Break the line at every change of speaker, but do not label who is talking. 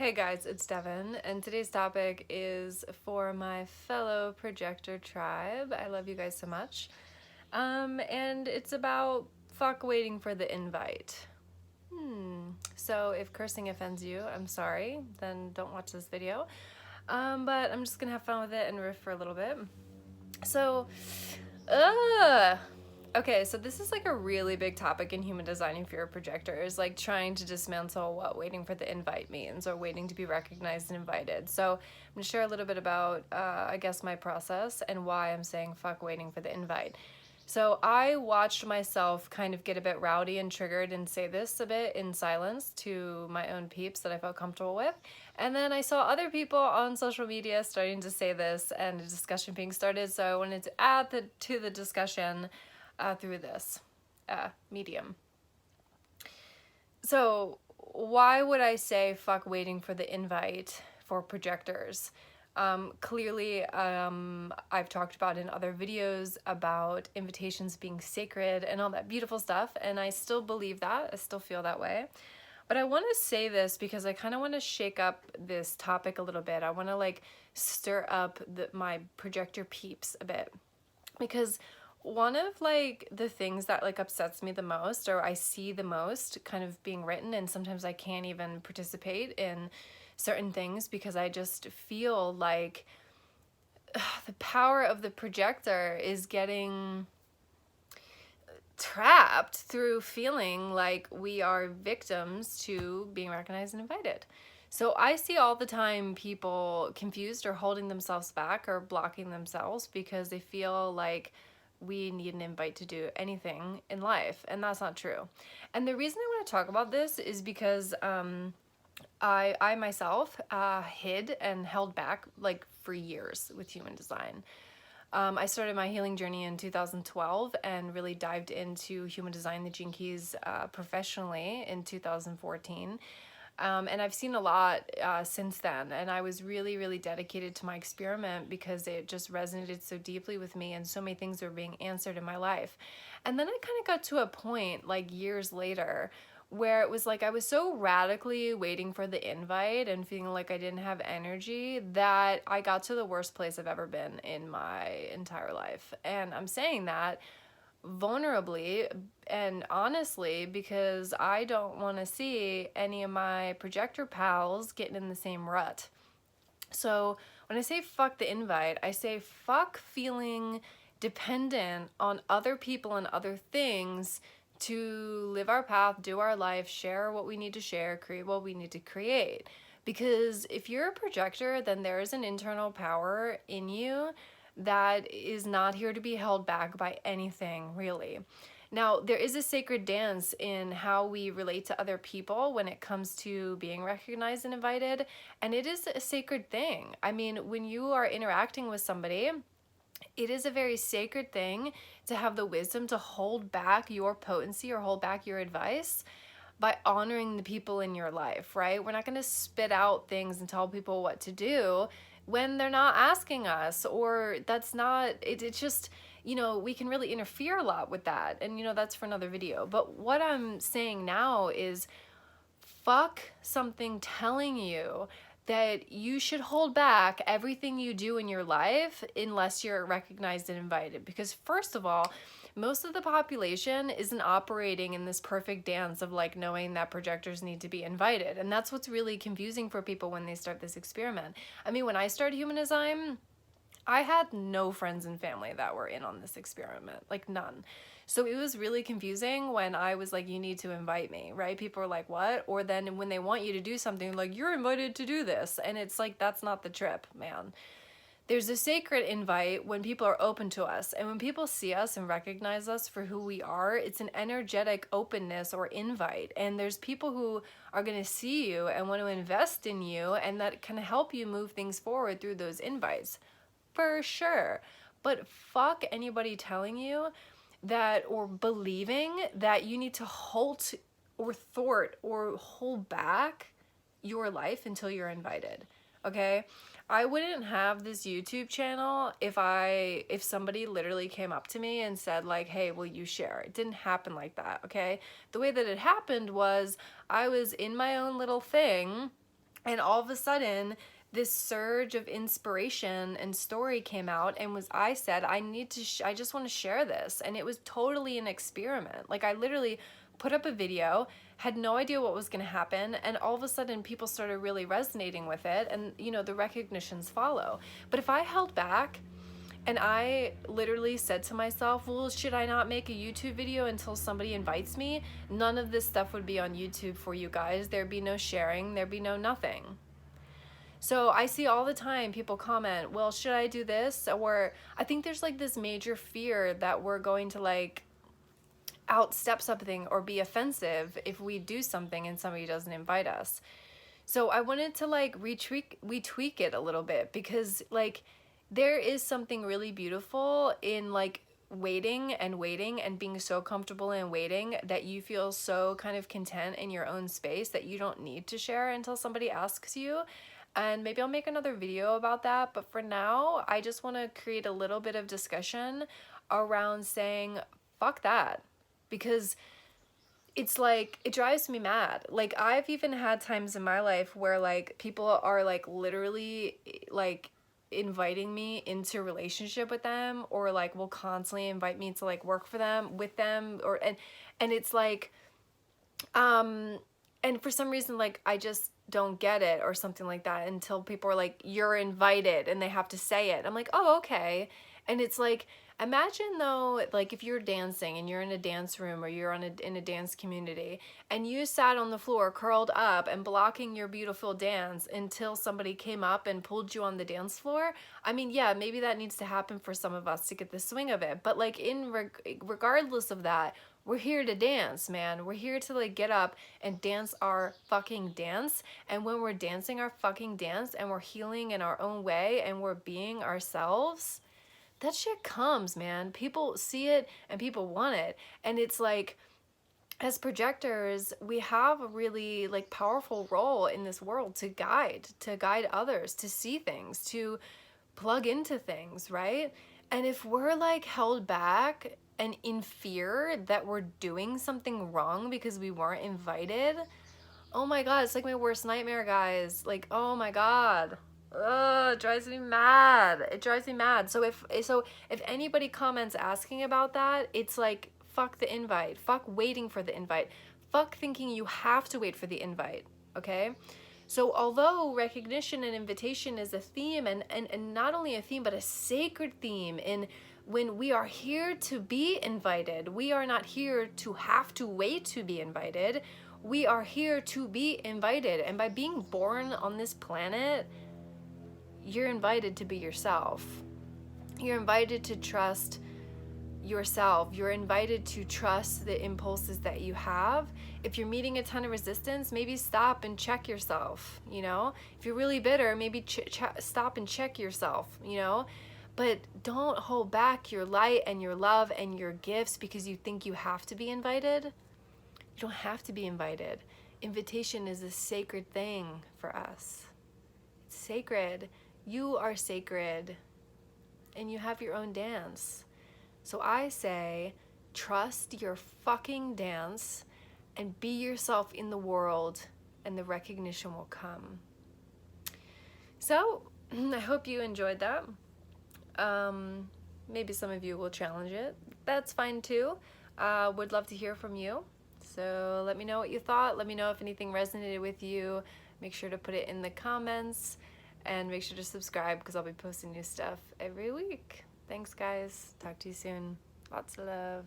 Hey guys, it's Devin, and today's topic is for my fellow projector tribe. I love you guys so much. And it's about fuck waiting for the invite. So if cursing offends you, I'm sorry, then don't watch this video. But I'm just gonna have fun with it and riff for a little bit. So, ugh. Okay, so this is like a really big topic in human design if you're a projector, is like trying to dismantle what waiting for the invite means or waiting to be recognized and invited. So I'm gonna share a little bit about, I guess, my process and why I'm saying fuck waiting for the invite. So I watched myself kind of get a bit rowdy and triggered and say this a bit in silence to my own peeps that I felt comfortable with. And then I saw other people on social media starting to say this and a discussion being started. So I wanted to add to the discussion through this medium. So why would I say fuck waiting for the invite for projectors? Clearly, I've talked about in other videos about invitations being sacred and all that beautiful stuff, and I still believe that. I still feel that way. But I want to say this because I kind of want to shake up this topic a little bit. I want to like stir up my projector peeps a bit, because one of like the things that like upsets me the most, or I see the most kind of being written, and sometimes I can't even participate in certain things because I just feel like the power of the projector is getting trapped through feeling like we are victims to being recognized and invited. So I see all the time people confused or holding themselves back or blocking themselves because they feel like we need an invite to do anything in life, and that's not true. And the reason I want to talk about this is because I myself hid and held back like for years with human design. I started my healing journey in 2012 and really dived into human design, the Gene Keys, professionally in 2014. And I've seen a lot since then, and I was really, really dedicated to my experiment because it just resonated so deeply with me, and so many things were being answered in my life. And then I kind of got to a point, like years later, where it was like I was so radically waiting for the invite and feeling like I didn't have energy that I got to the worst place I've ever been in my entire life. And I'm saying that vulnerably and honestly because I don't want to see any of my projector pals getting in the same rut. So when I say fuck the invite, I say fuck feeling dependent on other people and other things to live our path, do our life, share what we need to share, create what we need to create. Because if you're a projector, then there is an internal power in you that is not here to be held back by anything, really. Now, there is a sacred dance in how we relate to other people when it comes to being recognized and invited, and it is a sacred thing. I mean, when you are interacting with somebody, it is a very sacred thing to have the wisdom to hold back your potency or hold back your advice by honoring the people in your life, right? We're not going to spit out things and tell people what to do when they're not asking us, or that's not it. It's just, we can really interfere a lot with that, and that's for another video. But what I'm saying now is fuck something telling you that you should hold back everything you do in your life unless you're recognized and invited. Because first of all, most of the population isn't operating in this perfect dance of like knowing that projectors need to be invited. And that's what's really confusing for people when they start this experiment. I mean, when I started human design, I had no friends and family that were in on this experiment, like none. So it was really confusing when I was like, you need to invite me, right? People are like, what? Or then when they want you to do something, like, you're invited to do this. And it's like, that's not the trip, man. There's a sacred invite when people are open to us. And when people see us and recognize us for who we are, it's an energetic openness or invite. And there's people who are going to see you and want to invest in you, and that can help you move things forward through those invites. For sure. But fuck anybody telling you that, or believing that you need to halt or thwart or hold back your life until you're invited. Okay? I wouldn't have this YouTube channel if somebody literally came up to me and said like, hey, will you share? It didn't happen like that, okay? The way that it happened was I was in my own little thing And all of a sudden, this surge of inspiration and story came out, and I said, I just want to share this. And it was totally an experiment. Like, I literally put up a video, had no idea what was going to happen, and all of a sudden people started really resonating with it, and the recognitions follow. But if I held back and I literally said to myself, well, should I not make a YouTube video until somebody invites me? None of this stuff would be on YouTube for you guys. There'd be no sharing, there'd be no nothing. So I see all the time people comment, well, should I do this? Or I think there's like this major fear that we're going to like outstep something or be offensive if we do something and somebody doesn't invite us. So I wanted to like retweak it a little bit, because like there is something really beautiful in like waiting and being so comfortable in waiting that you feel so kind of content in your own space that you don't need to share until somebody asks you. And maybe I'll make another video about that, but for now I just want to create a little bit of discussion around saying fuck that, because it's like, it drives me mad. Like, I've even had times in my life where like people are like literally like inviting me into a relationship with them, or like will constantly invite me to like work for them, with them, or and it's like and for some reason like I just don't get it or something like that until people are like, you're invited, and they have to say it. I'm like, oh, okay. And it's like, imagine though, like if you're dancing and you're in a dance room, or you're in a dance community, and you sat on the floor curled up and blocking your beautiful dance until somebody came up and pulled you on the dance floor. I mean, yeah, maybe that needs to happen for some of us to get the swing of it, but like regardless of that, we're here to dance, man. We're here to like get up and dance our fucking dance. And when we're dancing our fucking dance and we're healing in our own way and we're being ourselves, that shit comes, man. People see it and people want it. And it's like, as projectors, we have a really like powerful role in this world to guide others, to see things, to plug into things, right? And if we're like held back and in fear that we're doing something wrong because we weren't invited, oh my God, it's like my worst nightmare, guys. Like, oh my God. Ugh, it drives me mad. It drives me mad. So if anybody comments asking about that, it's like, fuck the invite. Fuck waiting for the invite. Fuck thinking you have to wait for the invite. Okay? So although recognition and invitation is a theme, and not only a theme, but a sacred theme, in when we are here to be invited, we are not here to have to wait to be invited. We are here to be invited. And by being born on this planet, you're invited to be yourself. You're invited to trust yourself. You're invited to trust the impulses that you have. If you're meeting a ton of resistance, maybe stop and check yourself, If you're really bitter, maybe stop and check yourself, But don't hold back your light and your love and your gifts because you think you have to be invited. You don't have to be invited. Invitation is a sacred thing for us. It's sacred. You are sacred, and you have your own dance. So I say, trust your fucking dance and be yourself in the world, and the recognition will come. So I hope you enjoyed that. Maybe some of you will challenge it. That's fine too. Would love to hear from you. So let me know what you thought. Let me know if anything resonated with you. Make sure to put it in the comments, and make sure to subscribe because I'll be posting new stuff every week. Thanks, guys. Talk to you soon. Lots of love.